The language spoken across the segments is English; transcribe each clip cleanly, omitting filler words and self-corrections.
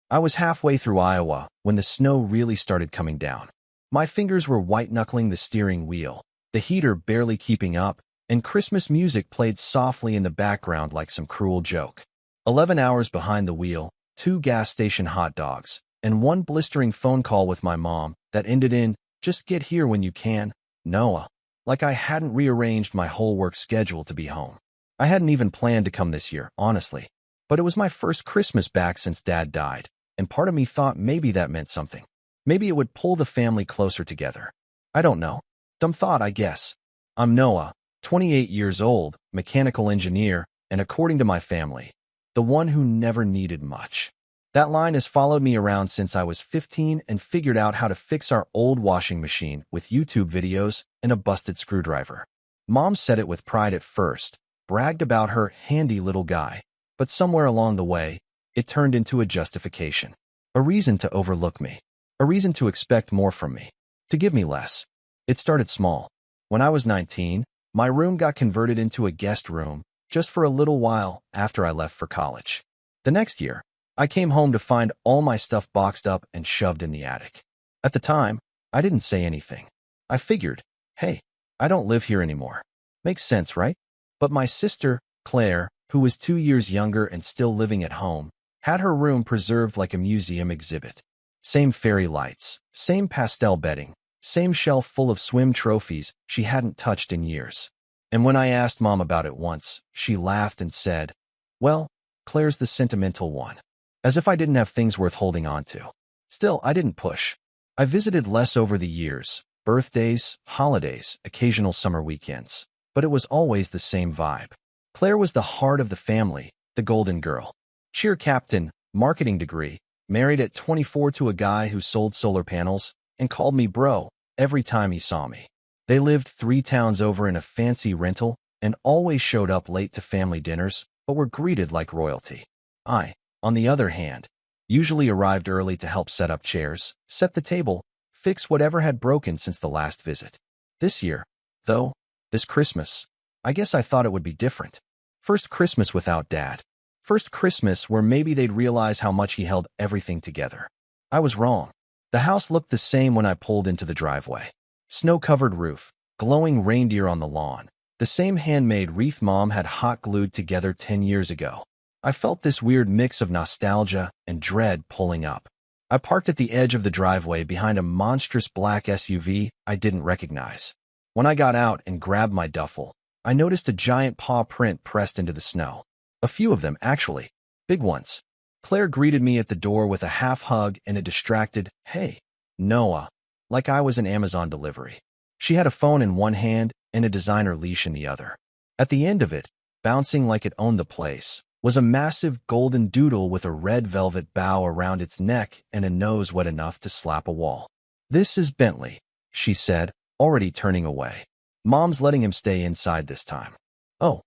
I was halfway through Iowa when the snow really started coming down. My fingers were white-knuckling the steering wheel, the heater barely keeping up, and Christmas music played softly in the background like some cruel joke. 11 hours behind the wheel, 2 gas station hot dogs, and 1 blistering phone call with my mom that ended in, "Just get here when you can, Noah." Like I hadn't rearranged my whole work schedule to be home. I hadn't even planned to come this year, honestly. But it was my first Christmas back since Dad died, and part of me thought maybe that meant something. Maybe it would pull the family closer together. I don't know. Dumb thought, I guess. I'm Noah, 28 years old, mechanical engineer, and according to my family, the one who never needed much. That line has followed me around since I was 15 and figured out how to fix our old washing machine with YouTube videos and a busted screwdriver. Mom said it with pride at first, bragged about her handy little guy, but somewhere along the way, it turned into a justification. A reason to overlook me. A reason to expect more from me. To give me less. It started small. When I was 19, my room got converted into a guest room just for a little while after I left for college. The next year, I came home to find all my stuff boxed up and shoved in the attic. At the time, I didn't say anything. I figured, hey, I don't live here anymore. Makes sense, right? But my sister, Claire, who was 2 years younger and still living at home, had her room preserved like a museum exhibit. Same fairy lights, same pastel bedding, same shelf full of swim trophies she hadn't touched in years. And when I asked Mom about it once, she laughed and said, "Well, Claire's the sentimental one." As if I didn't have things worth holding on to. Still, I didn't push. I visited less over the years, birthdays, holidays, occasional summer weekends. But it was always the same vibe. Claire was the heart of the family, the golden girl. Cheer captain, marketing degree, married at 24 to a guy who sold solar panels, and called me bro every time he saw me. They lived 3 towns over in a fancy rental and always showed up late to family dinners, but were greeted like royalty. I, on the other hand, usually arrived early to help set up chairs, set the table, fix whatever had broken since the last visit. This year, though, this Christmas, I guess I thought it would be different. First Christmas without Dad. First Christmas where maybe they'd realize how much he held everything together. I was wrong. The house looked the same when I pulled into the driveway. Snow-covered roof, glowing reindeer on the lawn, the same handmade wreath Mom had hot glued together 10 years ago. I felt this weird mix of nostalgia and dread pulling up. I parked at the edge of the driveway behind a monstrous black SUV I didn't recognize. When I got out and grabbed my duffel, I noticed a giant paw print pressed into the snow. A few of them, actually. Big ones. Claire greeted me at the door with a half hug and a distracted, "Hey, Noah," like I was an Amazon delivery. She had a phone in one hand and a designer leash in the other. At the end of it, bouncing like it owned the place, was a massive golden doodle with a red velvet bow around its neck and a nose wet enough to slap a wall. "This is Bentley," she said, already turning away. "Mom's letting him stay inside this time." "Oh,"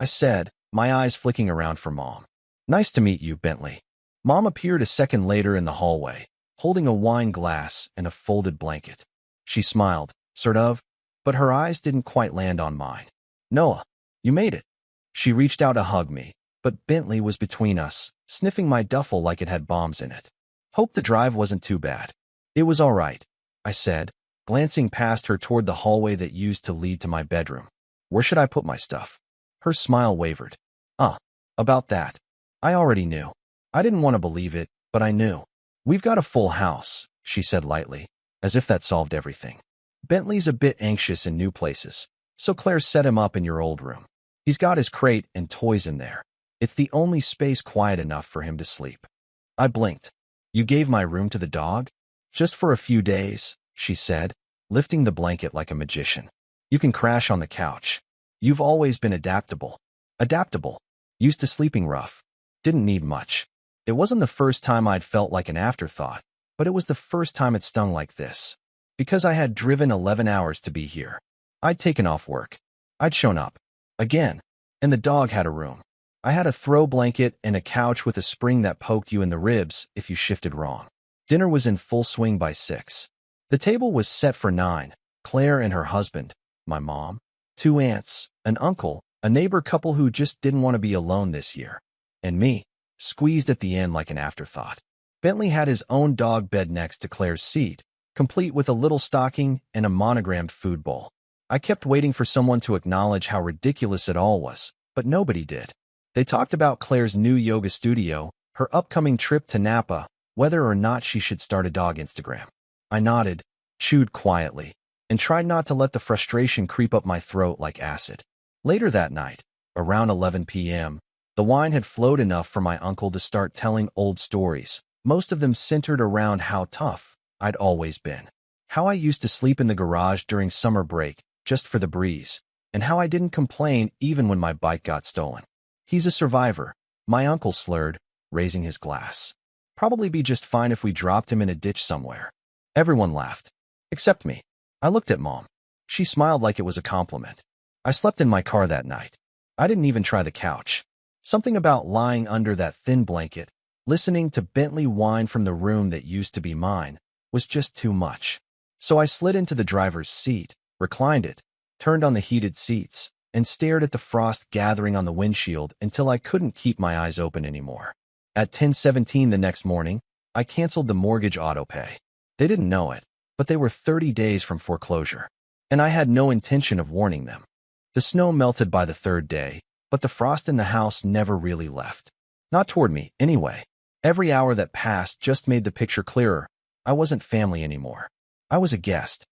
I said, my eyes flicking around for Mom. "Nice to meet you, Bentley." Mom appeared a second later in the hallway, holding a wine glass and a folded blanket. She smiled, sort of, but her eyes didn't quite land on mine. "Noah, you made it." She reached out to hug me, but Bentley was between us, sniffing my duffel like it had bombs in it. "Hope the drive wasn't too bad." "It was all right," I said, glancing past her toward the hallway that used to lead to my bedroom. "Where should I put my stuff?" Her smile wavered. About that. I already knew. I didn't want to believe it, but I knew. "We've got a full house," she said lightly, as if that solved everything. "Bentley's a bit anxious in new places, so Claire set him up in your old room. He's got his crate and toys in there. It's the only space quiet enough for him to sleep." I blinked. "You gave my room to the dog?" "Just for a few days," she said, lifting the blanket like a magician. "You can crash on the couch. You've always been adaptable." Adaptable. Used to sleeping rough. Didn't need much. It wasn't the first time I'd felt like an afterthought, but it was the first time it stung like this. Because I had driven 11 hours to be here. I'd taken off work. I'd shown up. Again. And the dog had a room. I had a throw blanket and a couch with a spring that poked you in the ribs if you shifted wrong. Dinner was in full swing by 6. The table was set for 9. Claire and her husband, my mom, 2 aunts, an uncle, a neighbor couple who just didn't want to be alone this year, and me, squeezed at the end like an afterthought. Bentley had his own dog bed next to Claire's seat, complete with a little stocking and a monogrammed food bowl. I kept waiting for someone to acknowledge how ridiculous it all was, but nobody did. They talked about Claire's new yoga studio, her upcoming trip to Napa, whether or not she should start a dog Instagram. I nodded, chewed quietly, and tried not to let the frustration creep up my throat like acid. Later that night, around 11 p.m., the wine had flowed enough for my uncle to start telling old stories, most of them centered around how tough I'd always been. How I used to sleep in the garage during summer break, just for the breeze, and how I didn't complain even when my bike got stolen. He's a survivor, my uncle slurred, raising his glass. Probably be just fine if we dropped him in a ditch somewhere. Everyone laughed. Except me. I looked at Mom. She smiled like it was a compliment. I slept in my car that night. I didn't even try the couch. Something about lying under that thin blanket, listening to Bentley whine from the room that used to be mine, was just too much. So I slid into the driver's seat, reclined it, turned on the heated seats, and stared at the frost gathering on the windshield until I couldn't keep my eyes open anymore. At 10:17 the next morning, I canceled the mortgage autopay. They didn't know it, but they were 30 days from foreclosure, and I had no intention of warning them. The snow melted by the third day, but the frost in the house never really left. Not toward me, anyway. Every hour that passed just made the picture clearer. I wasn't family anymore. I was a guest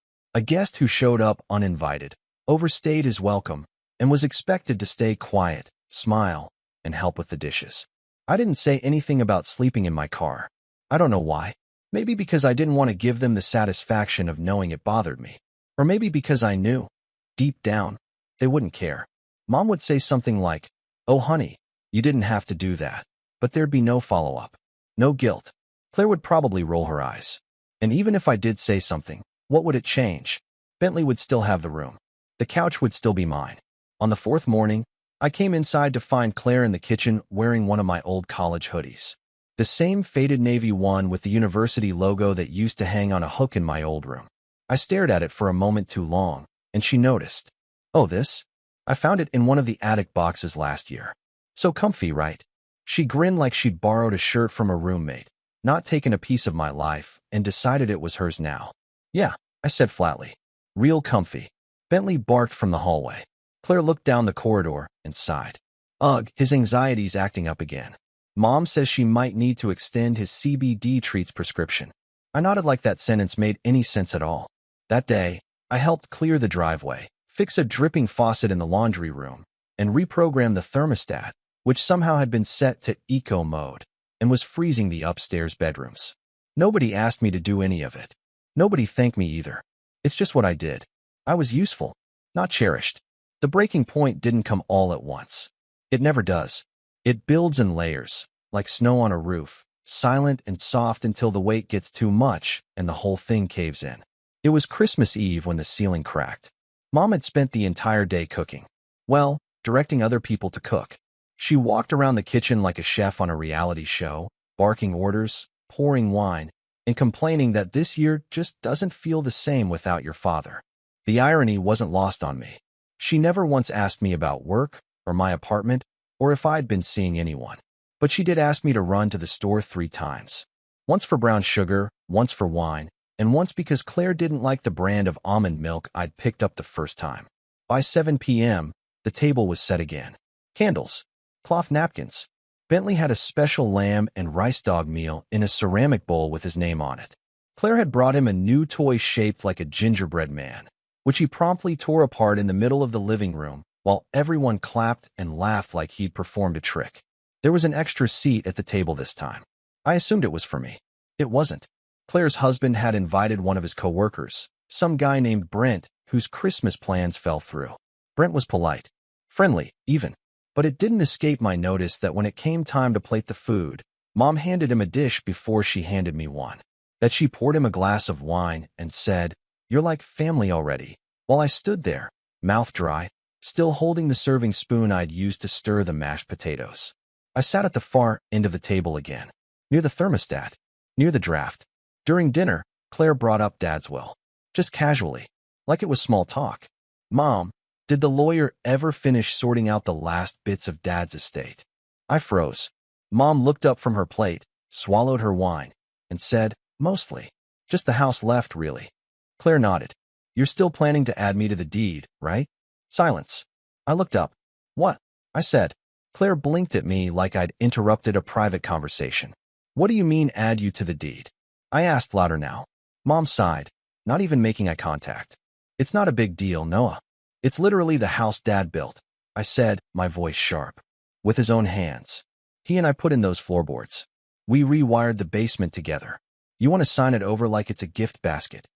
who showed up uninvited, overstayed his welcome, and was expected to stay quiet, smile, and help with the dishes. I didn't say anything about sleeping in my car. I don't know why. Maybe because I didn't want to give them the satisfaction of knowing it bothered me. Or maybe because I knew, deep down, they wouldn't care. Mom would say something like, "Oh honey, you didn't have to do that." But there'd be no follow-up. No guilt. Claire would probably roll her eyes. And even if I did say something, what would it change? Bentley would still have the room. The couch would still be mine. On the fourth morning, I came inside to find Claire in the kitchen wearing one of my old college hoodies. The same faded navy one with the university logo that used to hang on a hook in my old room. I stared at it for a moment too long, and she noticed. "Oh, this? I found it in one of the attic boxes last year. So comfy, right?" She grinned like she'd borrowed a shirt from a roommate, not taken a piece of my life, and decided it was hers now. "Yeah," I said flatly. "Real comfy." Bentley barked from the hallway. Claire looked down the corridor and sighed. Ugh, his anxiety's acting up again. Mom says she might need to extend his CBD treats prescription. I nodded like that sentence made any sense at all. That day, I helped clear the driveway, fix a dripping faucet in the laundry room, and reprogram the thermostat, which somehow had been set to eco mode and was freezing the upstairs bedrooms. Nobody asked me to do any of it. Nobody thanked me either. It's just what I did. I was useful, not cherished. The breaking point didn't come all at once. It never does. It builds in layers, like snow on a roof, silent and soft until the weight gets too much and the whole thing caves in. It was Christmas Eve when the ceiling cracked. Mom had spent the entire day cooking. Well, directing other people to cook. She walked around the kitchen like a chef on a reality show, barking orders, pouring wine, and complaining that this year just doesn't feel the same without your father. The irony wasn't lost on me. She never once asked me about work, or my apartment, or if I'd been seeing anyone. But she did ask me to run to the store 3 times. Once for brown sugar, once for wine, and once because Claire didn't like the brand of almond milk I'd picked up the first time. By 7 p.m., the table was set again. Candles, cloth napkins. Bentley had a special lamb and rice dog meal in a ceramic bowl with his name on it. Claire had brought him a new toy shaped like a gingerbread man, which he promptly tore apart in the middle of the living room, while everyone clapped and laughed like he'd performed a trick. There was an extra seat at the table this time. I assumed it was for me. It wasn't. Claire's husband had invited one of his coworkers, some guy named Brent, whose Christmas plans fell through. Brent was polite, friendly, even. But it didn't escape my notice that when it came time to plate the food, Mom handed him a dish before she handed me one. That she poured him a glass of wine and said, "You're like family already," while I stood there, mouth dry, still holding the serving spoon I'd used to stir the mashed potatoes. I sat at the far end of the table again, near the thermostat, near the draft. During dinner, Claire brought up Dad's will, just casually, like it was small talk. "Mom, did the lawyer ever finish sorting out the last bits of Dad's estate?" I froze. Mom looked up from her plate, swallowed her wine, and said, "Mostly. Just the house left, really." Claire nodded. "You're still planning to add me to the deed, right?" Silence. I looked up. "What?" I said. Claire blinked at me like I'd interrupted a private conversation. "What do you mean add you to the deed?" I asked louder now. Mom sighed, not even making eye contact. "It's not a big deal, Noah. It's literally the house Dad built," I said, my voice sharp. "With his own hands. He and I put in those floorboards. We rewired the basement together. You want to sign it over like it's a gift basket?"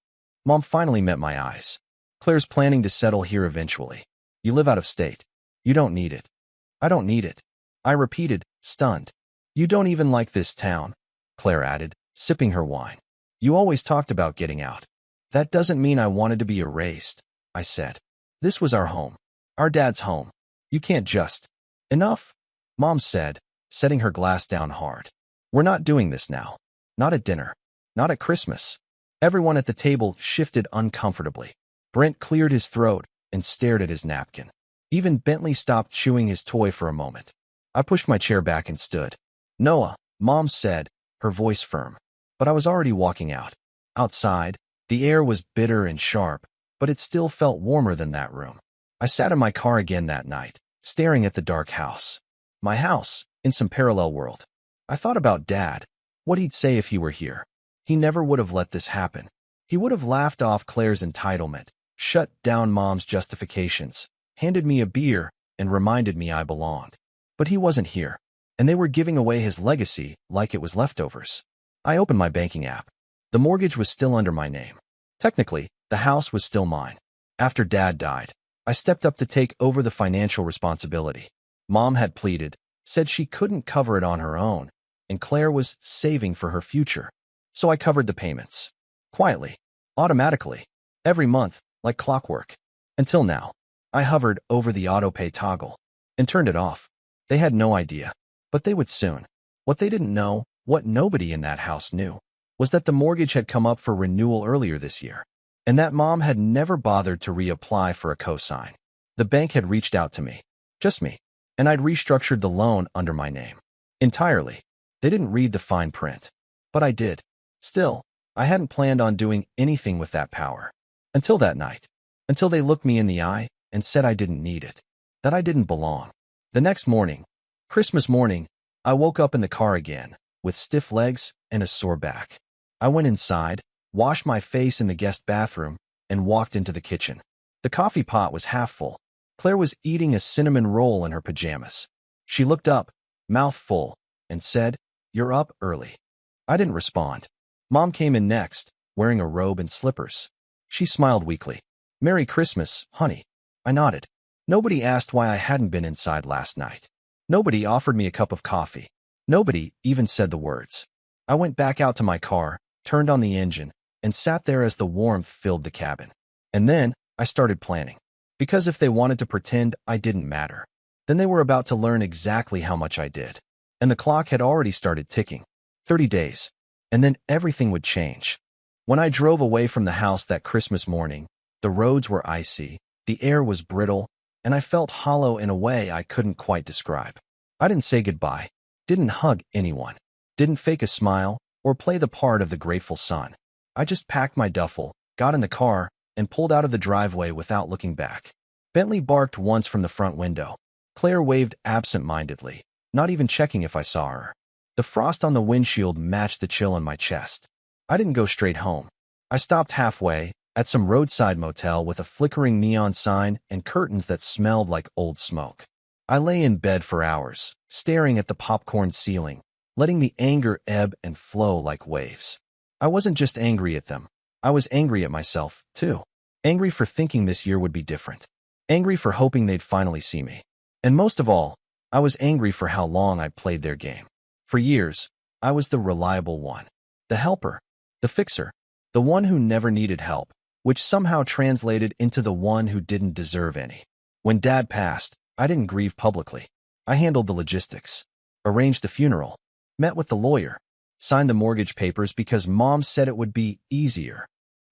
Mom finally met my eyes. "Claire's planning to settle here eventually. You live out of state. You don't need it." "I don't need it," I repeated, stunned. "You don't even like this town," Claire added, sipping her wine. "You always talked about getting out." "That doesn't mean I wanted to be erased," I said. "This was our home. Our dad's home. You can't just—" "Enough," Mom said, setting her glass down hard. "We're not doing this now. Not at dinner. Not at Christmas." Everyone at the table shifted uncomfortably. Brent cleared his throat and stared at his napkin. Even Bentley stopped chewing his toy for a moment. I pushed my chair back and stood. "Noah," Mom said, her voice firm. But I was already walking out. Outside, the air was bitter and sharp, but it still felt warmer than that room. I sat in my car again that night, staring at the dark house. My house, in some parallel world. I thought about Dad, what he'd say if he were here. He never would have let this happen. He would have laughed off Claire's entitlement, shut down Mom's justifications, handed me a beer, and reminded me I belonged. But he wasn't here, and they were giving away his legacy like it was leftovers. I opened my banking app. The mortgage was still under my name. Technically, the house was still mine. After Dad died, I stepped up to take over the financial responsibility. Mom had pleaded, said she couldn't cover it on her own, and Claire was saving for her future. So I covered the payments. Quietly, automatically, every month, like clockwork. Until now. I hovered over the autopay toggle and turned it off. They had no idea, but they would soon. What they didn't know, what nobody in that house knew, was that the mortgage had come up for renewal earlier this year, and that Mom had never bothered to reapply for a cosign. The bank had reached out to me, just me, and I'd restructured the loan under my name. Entirely. They didn't read the fine print, but I did. Still, I hadn't planned on doing anything with that power. Until that night. Until they looked me in the eye and said I didn't need it, that I didn't belong. The next morning, Christmas morning, I woke up in the car again, with stiff legs and a sore back. I went inside, washed my face in the guest bathroom, and walked into the kitchen. The coffee pot was half full. Claire was eating a cinnamon roll in her pajamas. She looked up, mouth full, and said, "You're up early." I didn't respond. Mom came in next, wearing a robe and slippers. She smiled weakly. "Merry Christmas, honey." I nodded. Nobody asked why I hadn't been inside last night. Nobody offered me a cup of coffee. Nobody even said the words. I went back out to my car, turned on the engine, and sat there as the warmth filled the cabin. And then I started planning. Because if they wanted to pretend I didn't matter, then they were about to learn exactly how much I did. And the clock had already started ticking. 30 days. And then everything would change. When I drove away from the house that Christmas morning, the roads were icy, the air was brittle, and I felt hollow in a way I couldn't quite describe. I didn't say goodbye, didn't hug anyone, didn't fake a smile, or play the part of the grateful son. I just packed my duffel, got in the car, and pulled out of the driveway without looking back. Bentley barked once from the front window. Claire waved absent-mindedly, not even checking if I saw her. The frost on the windshield matched the chill in my chest. I didn't go straight home. I stopped halfway, at some roadside motel with a flickering neon sign and curtains that smelled like old smoke. I lay in bed for hours, staring at the popcorn ceiling, letting the anger ebb and flow like waves. I wasn't just angry at them. I was angry at myself, too. Angry for thinking this year would be different. Angry for hoping they'd finally see me. And most of all, I was angry for how long I played their game. For years, I was the reliable one. The helper. The fixer. The one who never needed help, which somehow translated into the one who didn't deserve any. When Dad passed, I didn't grieve publicly. I handled the logistics, arranged the funeral, met with the lawyer, signed the mortgage papers because Mom said it would be easier.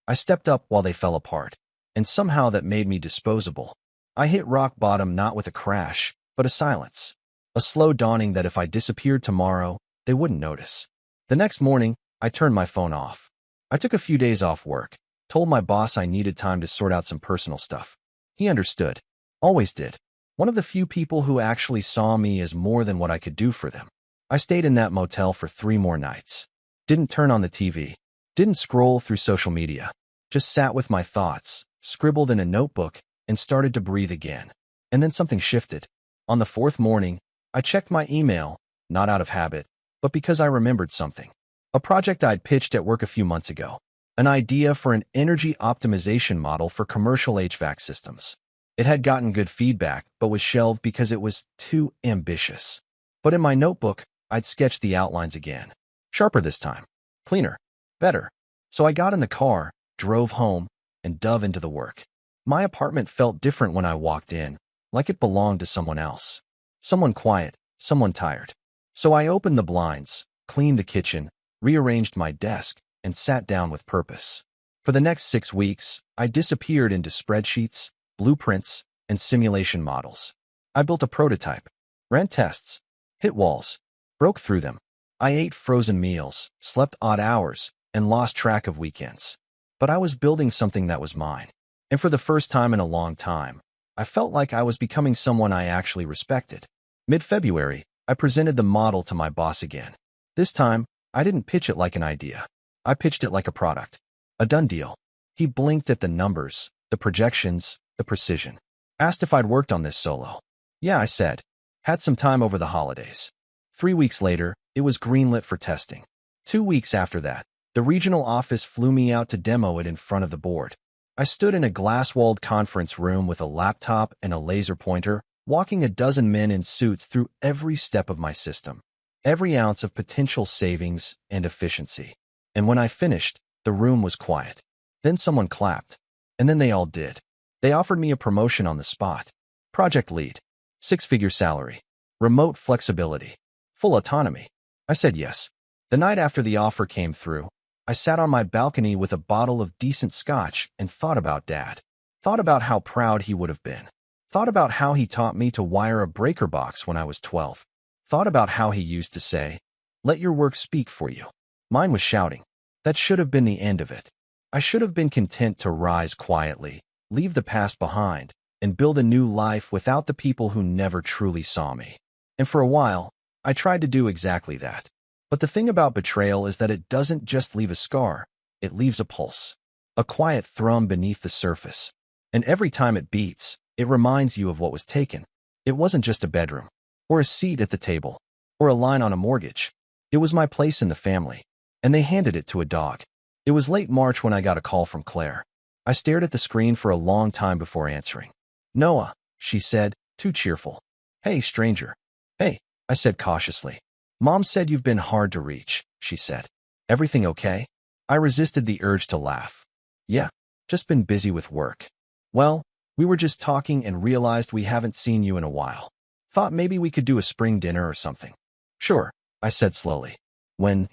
I stepped up while they fell apart, and somehow that made me disposable. I hit rock bottom not with a crash, but a silence. A slow dawning that if I disappeared tomorrow, they wouldn't notice. The next morning, I turned my phone off. I took a few days off work, told my boss I needed time to sort out some personal stuff. He understood. Always did. One of the few people who actually saw me as more than what I could do for them. I stayed in that motel for 3 more nights. Didn't turn on the TV. Didn't scroll through social media. Just sat with my thoughts, scribbled in a notebook, and started to breathe again. And then something shifted. On the 4th morning, I checked my email, not out of habit, but because I remembered something. A project I'd pitched at work a few months ago. An idea for an energy optimization model for commercial HVAC systems. It had gotten good feedback, but was shelved because it was too ambitious. But in my notebook, I'd sketched the outlines again. Sharper this time. Cleaner. Better. So I got in the car, drove home, and dove into the work. My apartment felt different when I walked in, like it belonged to someone else. Someone quiet, someone tired. So I opened the blinds, cleaned the kitchen, rearranged my desk, and sat down with purpose. For the next 6 weeks, I disappeared into spreadsheets, blueprints, and simulation models. I built a prototype, ran tests, hit walls, broke through them. I ate frozen meals, slept odd hours, and lost track of weekends. But I was building something that was mine. And for the first time in a long time, I felt like I was becoming someone I actually respected. Mid-February, I presented the model to my boss again. This time, I didn't pitch it like an idea. I pitched it like a product. A done deal. He blinked at the numbers, the projections, the precision. Asked if I'd worked on this solo. Yeah, I said. Had some time over the holidays. 3 weeks later, it was greenlit for testing. 2 weeks after that, the regional office flew me out to demo it in front of the board. I stood in a glass-walled conference room with a laptop and a laser pointer, walking a dozen men in suits through every step of my system. Every ounce of potential savings and efficiency. And when I finished, the room was quiet. Then someone clapped. And then they all did. They offered me a promotion on the spot. Project lead. 6-figure salary. Remote flexibility. Full autonomy. I said yes. The night after the offer came through, I sat on my balcony with a bottle of decent scotch and thought about Dad. Thought about how proud he would have been. Thought about how he taught me to wire a breaker box when I was 12. Thought about how he used to say, "Let your work speak for you." Mine was shouting. That should have been the end of it. I should have been content to rise quietly, leave the past behind, and build a new life without the people who never truly saw me. And for a while, I tried to do exactly that. But the thing about betrayal is that it doesn't just leave a scar, it leaves a pulse. A quiet thrum beneath the surface. And every time it beats, it reminds you of what was taken. It wasn't just a bedroom, or a seat at the table, or a line on a mortgage. It was my place in the family. And they handed it to a dog. It was late March when I got a call from Claire. I stared at the screen for a long time before answering. "Noah," she said, too cheerful. "Hey, stranger." "Hey," I said cautiously. "Mom said you've been hard to reach," she said. "Everything okay?" I resisted the urge to laugh. "Yeah, just been busy with work." "Well, we were just talking and realized we haven't seen you in a while. Thought maybe we could do a spring dinner or something." "Sure," I said slowly. "When?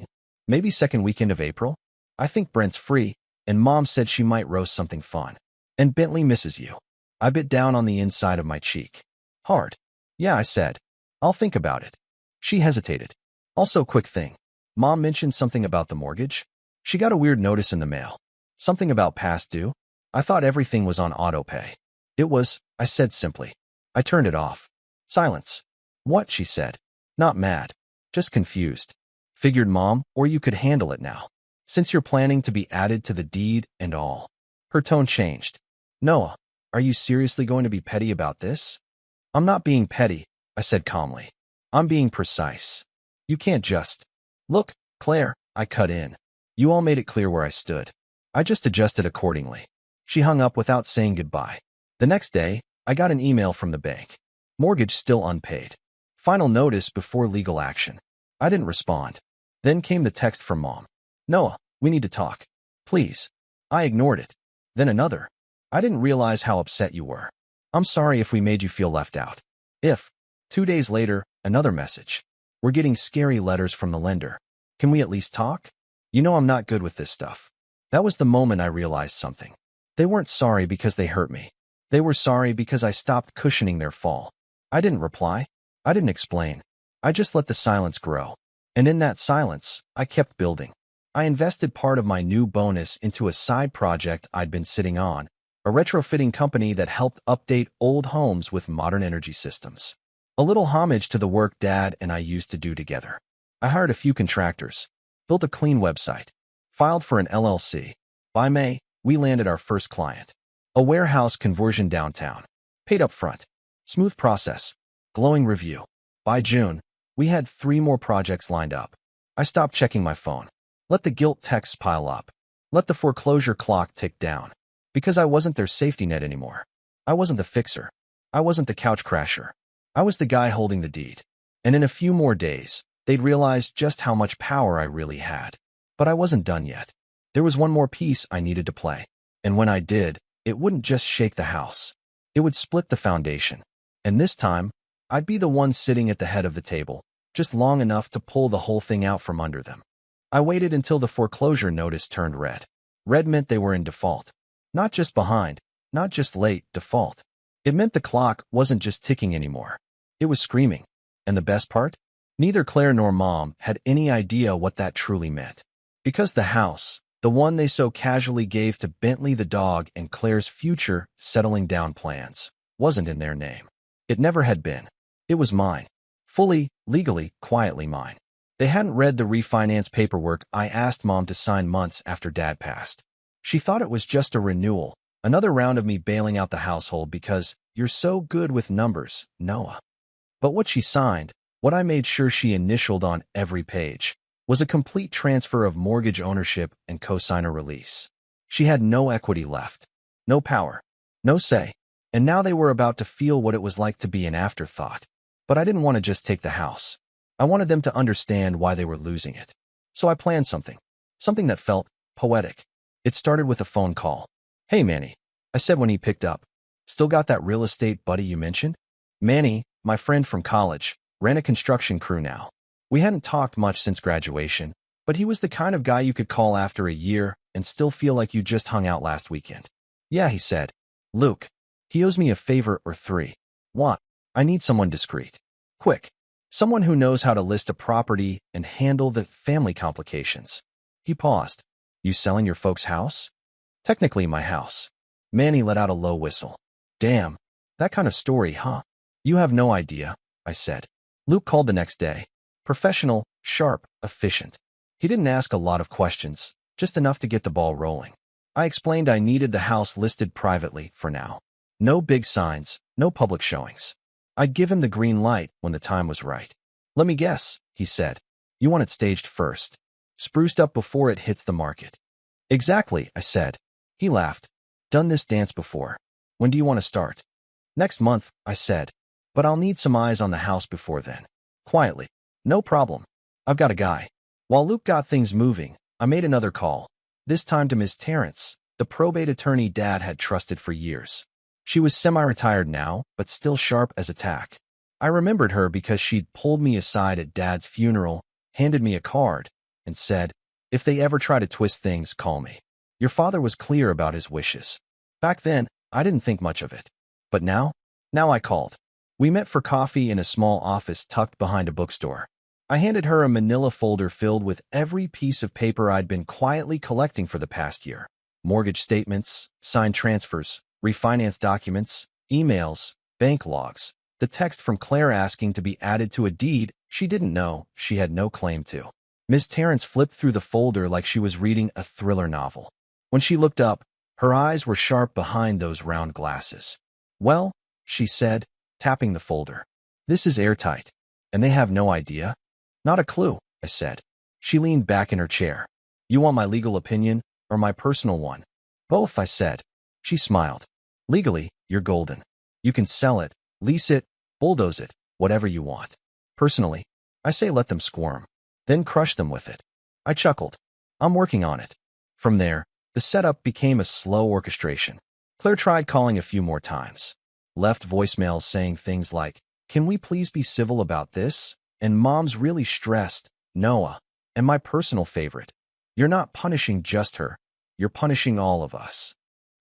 Maybe second weekend of April? I think Brent's free, and Mom said she might roast something fun. And Bentley misses you." I bit down on the inside of my cheek. "Hard." "Yeah," I said. "I'll think about it." She hesitated. "Also, quick thing. Mom mentioned something about the mortgage. She got a weird notice in the mail. Something about past due. I thought everything was on autopay." "It was," I said simply. I turned it off. Silence. "What?" she said. Not mad. Just confused. "Figured, Mom, or you could handle it now. Since you're planning to be added to the deed and all." Her tone changed. "Noah, are you seriously going to be petty about this?" "I'm not being petty," I said calmly. "I'm being precise. You can't just—" "Look, Claire," I cut in. "You all made it clear where I stood. I just adjusted accordingly." She hung up without saying goodbye. The next day, I got an email from the bank. Mortgage still unpaid. Final notice before legal action. I didn't respond. Then came the text from Mom. "Noah, we need to talk. Please." I ignored it. Then another. "I didn't realize how upset you were. I'm sorry if we made you feel left out." 2 days later, another message. "We're getting scary letters from the lender. Can we at least talk? You know I'm not good with this stuff." That was the moment I realized something. They weren't sorry because they hurt me. They were sorry because I stopped cushioning their fall. I didn't reply. I didn't explain. I just let the silence grow. And in that silence, I kept building. I invested part of my new bonus into a side project I'd been sitting on, a retrofitting company that helped update old homes with modern energy systems. A little homage to the work Dad and I used to do together. I hired a few contractors, built a clean website, filed for an LLC. By May, we landed our first client. A warehouse conversion downtown. Paid up front. Smooth process. Glowing review. By June, we had 3 more projects lined up. I stopped checking my phone. Let the guilt texts pile up. Let the foreclosure clock tick down. Because I wasn't their safety net anymore. I wasn't the fixer. I wasn't the couch crasher. I was the guy holding the deed. And in a few more days, they'd realize just how much power I really had. But I wasn't done yet. There was one more piece I needed to play. And when I did, it wouldn't just shake the house. It would split the foundation. And this time, I'd be the one sitting at the head of the table, just long enough to pull the whole thing out from under them. I waited until the foreclosure notice turned red. Red meant they were in default. Not just behind, not just late, default. It meant the clock wasn't just ticking anymore. It was screaming. And the best part? Neither Claire nor Mom had any idea what that truly meant. Because the house, the one they so casually gave to Bentley the dog and Claire's future settling down plans, wasn't in their name. It never had been. It was mine. Fully, legally, quietly mine. They hadn't read the refinance paperwork I asked Mom to sign months after Dad passed. She thought it was just a renewal, another round of me bailing out the household because you're so good with numbers, Noah. But what she signed, what I made sure she initialed on every page, was a complete transfer of mortgage ownership and cosigner release. She had no equity left, no power, no say, and now they were about to feel what it was like to be an afterthought. But I didn't want to just take the house. I wanted them to understand why they were losing it. So I planned something that felt poetic. It started with a phone call. "Hey, Manny," I said when he picked up. "Still got that real estate buddy you mentioned?" Manny, my friend from college, ran a construction crew now. We hadn't talked much since graduation, but he was the kind of guy you could call after a year and still feel like you just hung out last weekend. "Yeah," he said. "Luke, he owes me a favor or 3. What? I need someone discreet. Quick. Someone who knows how to list a property and handle the family complications." He paused. "You selling your folks' house?" "Technically my house." Manny let out a low whistle. "Damn, that kind of story, huh?" "You have no idea," I said. Luke called the next day. Professional, sharp, efficient. He didn't ask a lot of questions, just enough to get the ball rolling. I explained I needed the house listed privately for now. No big signs, no public showings. I'd give him the green light when the time was right. "Let me guess," he said. "You want it staged first. Spruced up before it hits the market." "Exactly," I said. He laughed. "Done this dance before. When do you want to start?" "Next month," I said. "But I'll need some eyes on the house before then." Quietly. "No problem. I've got a guy." While Luke got things moving, I made another call, this time to Ms. Terrence, the probate attorney Dad had trusted for years. She was semi-retired now, but still sharp as a tack. I remembered her because she'd pulled me aside at Dad's funeral, handed me a card, and said, "If they ever try to twist things, call me. Your father was clear about his wishes." Back then, I didn't think much of it. But now I called. We met for coffee in a small office tucked behind a bookstore. I handed her a manila folder filled with every piece of paper I'd been quietly collecting for the past year. Mortgage statements, signed transfers, refinance documents, emails, bank logs, the text from Claire asking to be added to a deed she didn't know she had no claim to. Ms. Terrence flipped through the folder like she was reading a thriller novel. When she looked up, her eyes were sharp behind those round glasses. "Well," she said, tapping the folder, "this is airtight. And they have no idea?" "Not a clue," I said. She leaned back in her chair. "You want my legal opinion or my personal one?" "Both," I said. She smiled. "Legally, you're golden. You can sell it, lease it, bulldoze it, whatever you want. Personally, I say let them squirm. Then crush them with it." I chuckled. "I'm working on it." From there, the setup became a slow orchestration. Claire tried calling a few more times. Left voicemails saying things like, "Can we please be civil about this?" And Mom's really stressed, "Noah." And my personal favorite, "You're not punishing just her. You're punishing all of us."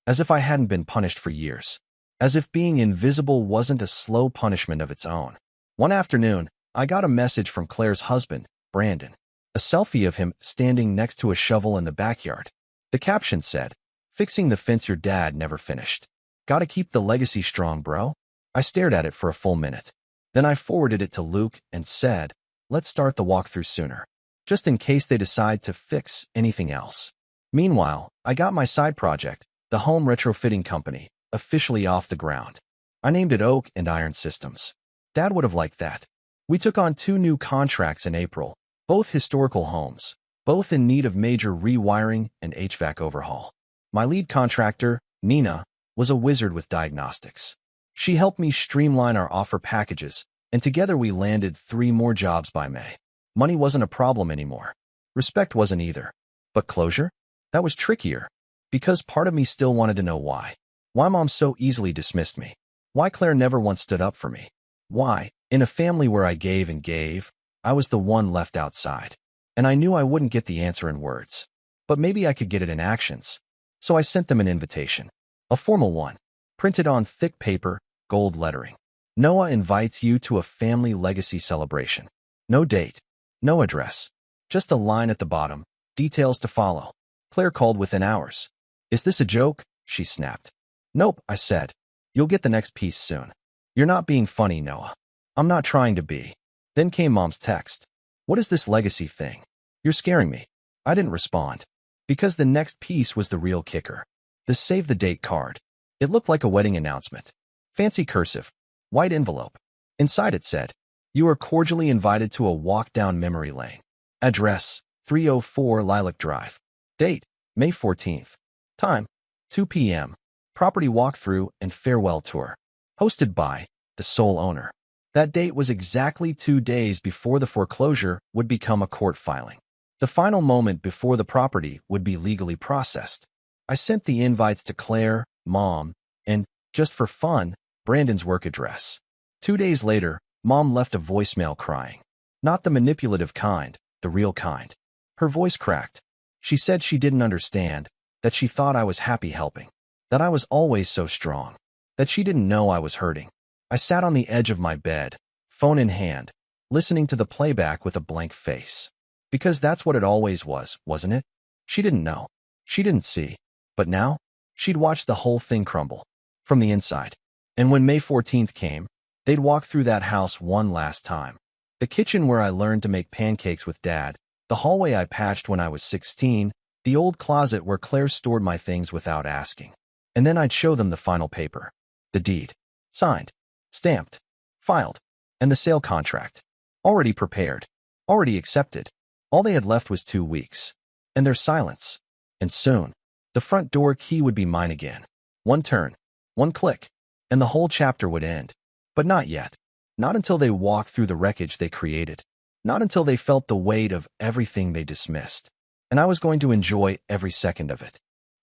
As if I hadn't been punished for years. As if being invisible wasn't a slow punishment of its own. One afternoon, I got a message from Claire's husband, Brandon. A selfie of him standing next to a shovel in the backyard. The caption said, "Fixing the fence your dad never finished. Gotta keep the legacy strong, bro." I stared at it for a full minute. Then I forwarded it to Luke and said, "Let's start the walkthrough sooner, just in case they decide to fix anything else." Meanwhile, I got my side project, the home retrofitting company, officially off the ground. I named it Oak and Iron Systems. Dad would have liked that. We took on 2 new contracts in April, both historical homes, both in need of major rewiring and HVAC overhaul. My lead contractor, Nina, was a wizard with diagnostics. She helped me streamline our offer packages, and together we landed 3 more jobs by May. Money wasn't a problem anymore. Respect wasn't either. But closure? That was trickier, because part of me still wanted to know why. Why Mom so easily dismissed me. Why Claire never once stood up for me. Why, in a family where I gave and gave, I was the one left outside. And I knew I wouldn't get the answer in words. But maybe I could get it in actions. So I sent them an invitation. A formal one, printed on thick paper, gold lettering. Noah invites you to a family legacy celebration. No date, no address, just a line at the bottom, details to follow. Claire called within hours. "Is this a joke?" she snapped. "Nope," I said. "You'll get the next piece soon." "You're not being funny, Noah." "I'm not trying to be." Then came Mom's text. "What is this legacy thing? You're scaring me." I didn't respond, because the next piece was the real kicker. The save the date card. It looked like a wedding announcement. Fancy cursive, white envelope. Inside it said, "You are cordially invited to a walk down memory lane. Address, 304 Lilac Drive. Date, May 14th. Time, 2 p.m. Property walkthrough and farewell tour. Hosted by the sole owner." That date was exactly 2 days before the foreclosure would become a court filing. The final moment before the property would be legally processed. I sent the invites to Claire, Mom, and, just for fun, Brandon's work address. 2 days later, Mom left a voicemail crying. Not the manipulative kind, the real kind. Her voice cracked. She said she didn't understand, that she thought I was happy helping, that I was always so strong, that she didn't know I was hurting. I sat on the edge of my bed, phone in hand, listening to the playback with a blank face. Because that's what it always was, wasn't it? She didn't know. She didn't see. But now, she'd watched the whole thing crumble. From the inside. And when May 14th came, they'd walk through that house one last time. The kitchen where I learned to make pancakes with Dad, the hallway I patched when I was 16, the old closet where Claire stored my things without asking. And then I'd show them the final paper. The deed. Signed. Stamped. Filed. And the sale contract. Already prepared. Already accepted. All they had left was 2 weeks. And their silence. And soon, the front door key would be mine again. One turn. One click. And the whole chapter would end. But not yet. Not until they walked through the wreckage they created. Not until they felt the weight of everything they dismissed. And I was going to enjoy every second of it.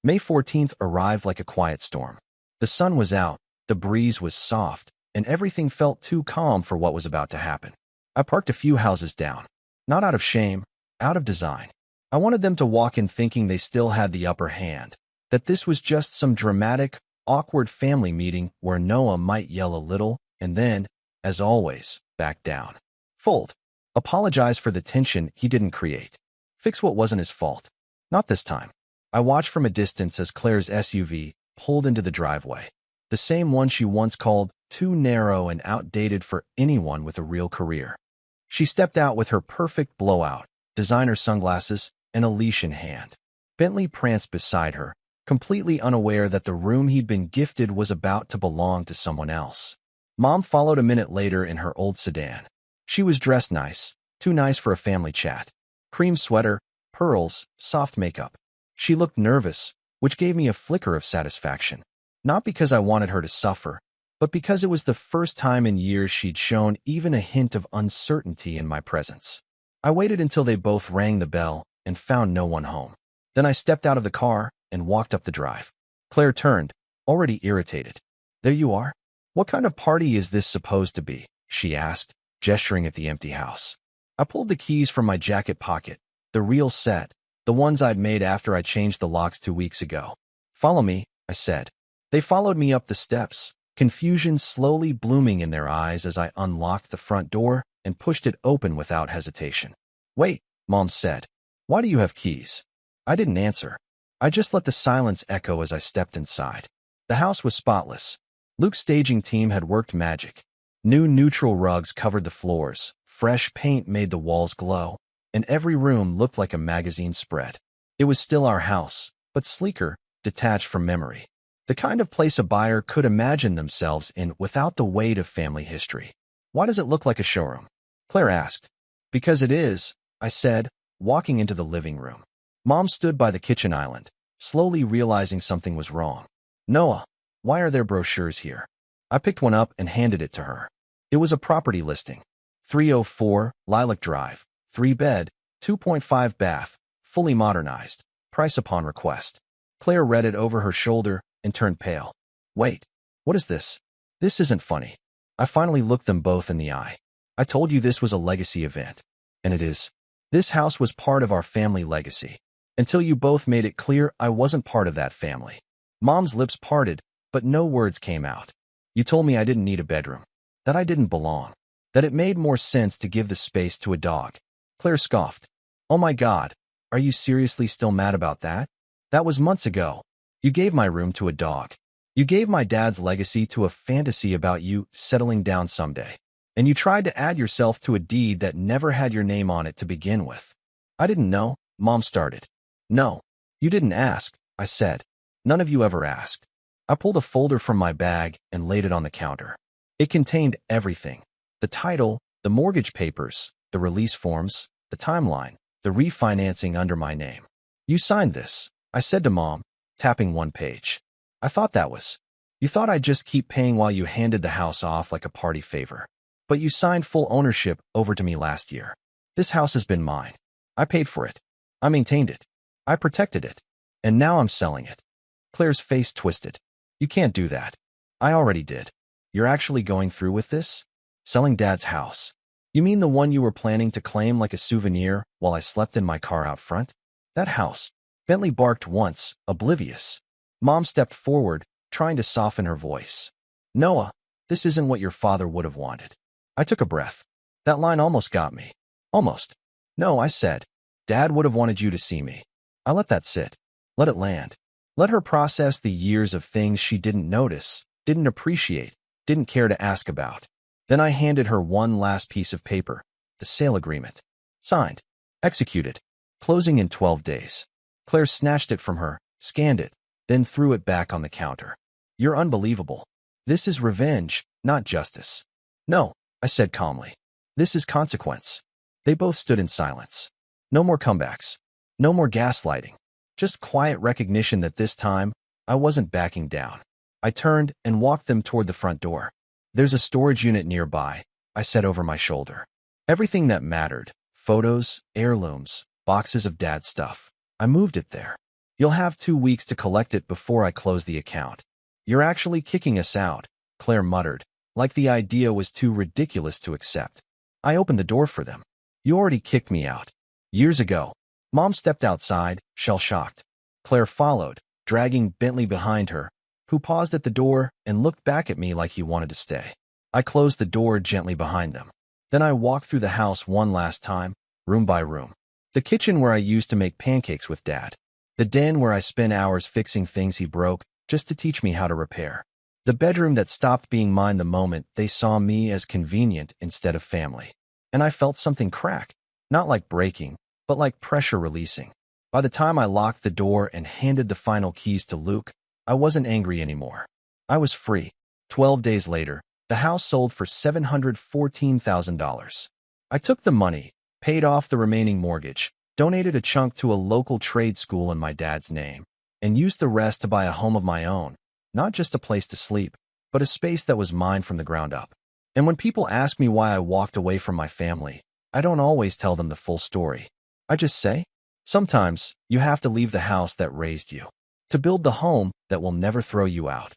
May 14th arrived like a quiet storm. The sun was out, the breeze was soft, and everything felt too calm for what was about to happen. I parked a few houses down. Not out of shame, out of design. I wanted them to walk in thinking they still had the upper hand, that this was just some dramatic, awkward family meeting where Noah might yell a little, and then, as always, back down. Fold. Apologize for the tension he didn't create. Fix what wasn't his fault. Not this time. I watched from a distance as Claire's SUV pulled into the driveway. The same one she once called too narrow and outdated for anyone with a real career. She stepped out with her perfect blowout, designer sunglasses, and a leash in hand. Bentley pranced beside her, completely unaware that the room he'd been gifted was about to belong to someone else. Mom followed a minute later in her old sedan. She was dressed nice, too nice for a family chat. Cream sweater, pearls, soft makeup. She looked nervous, which gave me a flicker of satisfaction. Not because I wanted her to suffer, but because it was the first time in years she'd shown even a hint of uncertainty in my presence. I waited until they both rang the bell and found no one home. Then I stepped out of the car and walked up the drive. Claire turned, already irritated. "There you are? What kind of party is this supposed to be?" she asked, gesturing at the empty house. I pulled the keys from my jacket pocket, the real set, the ones I'd made after I changed the locks 2 weeks ago. "Follow me," I said. They followed me up the steps, confusion slowly blooming in their eyes as I unlocked the front door and pushed it open without hesitation. "Wait," Mom said. Why do you have keys? I didn't answer. I just let the silence echo as I stepped inside. The house was spotless. Luke's staging team had worked magic. New neutral rugs covered the floors, fresh paint made the walls glow, and every room looked like a magazine spread. It was still our house, but sleeker, detached from memory. The kind of place a buyer could imagine themselves in without the weight of family history. Why does it look like a showroom? Claire asked. Because it is, I said, walking into the living room. Mom stood by the kitchen island, slowly realizing something was wrong. Noah, why are there brochures here? I picked one up and handed it to her. It was a property listing. 304 Lilac Drive, 3-bed, 2.5 bath, fully modernized, price upon request. Claire read it over her shoulder and turned pale. Wait, what is this? This isn't funny. I finally looked them both in the eye. I told you this was a legacy event. And it is. This house was part of our family legacy. Until you both made it clear I wasn't part of that family. Mom's lips parted, but no words came out. You told me I didn't need a bedroom, that I didn't belong, that it made more sense to give the space to a dog. Claire scoffed. Oh my God, are you seriously still mad about that? That was months ago. You gave my room to a dog. You gave my dad's legacy to a fantasy about you settling down someday. And you tried to add yourself to a deed that never had your name on it to begin with. I didn't know, Mom started. No, you didn't ask, I said. None of you ever asked. I pulled a folder from my bag and laid it on the counter. It contained everything. The title, the mortgage papers, the release forms, the timeline, the refinancing under my name. You signed this, I said to Mom, tapping one page. I thought that was. You thought I'd just keep paying while you handed the house off like a party favor. But you signed full ownership over to me last year. This house has been mine. I paid for it. I maintained it. I protected it. And now I'm selling it. Claire's face twisted. You can't do that. I already did. You're actually going through with this? Selling Dad's house. You mean the one you were planning to claim like a souvenir while I slept in my car out front? That house. Bentley barked once, oblivious. Mom stepped forward, trying to soften her voice. Noah, this isn't what your father would have wanted. I took a breath. That line almost got me. Almost. No, I said. Dad would have wanted you to see me. I let that sit. Let it land. Let her process the years of things she didn't notice, didn't appreciate, didn't care to ask about. Then I handed her one last piece of paper, the sale agreement. Signed. Executed. Closing in 12 days. Claire snatched it from her, scanned it, then threw it back on the counter. You're unbelievable. This is revenge, not justice. No, I said calmly. This is consequence. They both stood in silence. No more comebacks. No more gaslighting. Just quiet recognition that this time, I wasn't backing down. I turned and walked them toward the front door. There's a storage unit nearby, I said over my shoulder. Everything that mattered, photos, heirlooms, boxes of Dad's stuff. I moved it there. You'll have 2 weeks to collect it before I close the account. You're actually kicking us out, Claire muttered, like the idea was too ridiculous to accept. I opened the door for them. You already kicked me out. Years ago. Mom stepped outside, shell-shocked. Claire followed, dragging Bentley behind her, who paused at the door and looked back at me like he wanted to stay. I closed the door gently behind them. Then I walked through the house one last time, room by room. The kitchen where I used to make pancakes with Dad. The den where I spent hours fixing things he broke just to teach me how to repair. The bedroom that stopped being mine the moment they saw me as convenient instead of family. And I felt something crack, not like breaking, but like pressure releasing. By the time I locked the door and handed the final keys to Luke, I wasn't angry anymore. I was free. 12 days later, the house sold for $714,000. I took the money, paid off the remaining mortgage, donated a chunk to a local trade school in my dad's name, and used the rest to buy a home of my own, not just a place to sleep, but a space that was mine from the ground up. And when people ask me why I walked away from my family, I don't always tell them the full story. I just say, sometimes you have to leave the house that raised you to build the home that will never throw you out.